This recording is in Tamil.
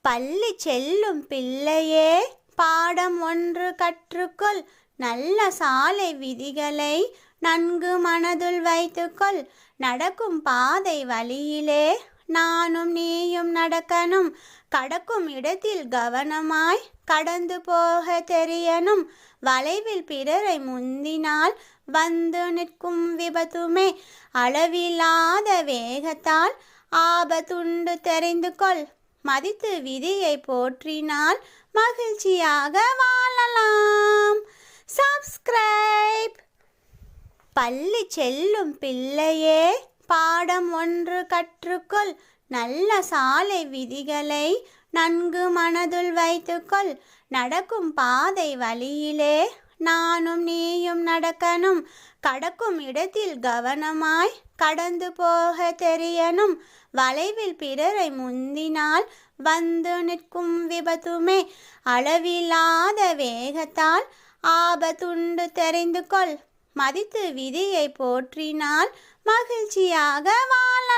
பள்ளி செல்லும் பிள்ளையே, பாடம் ஒன்று கற்றுக்கொள். நல்ல சாலை விதிகளை நன்கு மனதுள் வைத்துக்கொள். நடக்கும் பாதை வழியிலே நானும் நீயும் நடக்கணும். கடக்கும் இடத்தில் கவனமாய் கடந்து போக தெரியணும். வளைவில் பிறரை முந்தினால் வந்து நிற்கும் விபத்துமே அளவில்லாத வேகத்தால் ஆபத்துண்டு தெரிந்து கொள். மதித்து விதியை போற்றினால் மகிழ்ச்சியாக வாழலாம். சப்ஸ்கிரைப். பள்ளி செல்லும் பிள்ளையே, பாடம் ஒன்று கற்றுக்கொள். நல்ல சாலை விதிகளை நன்கு மனதுள் வைத்துக்கொள். நடக்கும் பாதை வழியிலே நானும் நீயும் நடக்கணும். கடக்கும் இடத்தில் கவனமாய் கடந்து போக தெரியணும். வளைவில் பிறரை முந்தினால் வந்து நிற்கும் விபத்துமே அளவில்லாத வேகத்தால் ஆபத்துண்டு தெரிந்து கொள். மதித்து விதியை போற்றினால் மகிழ்ச்சியாக வாழ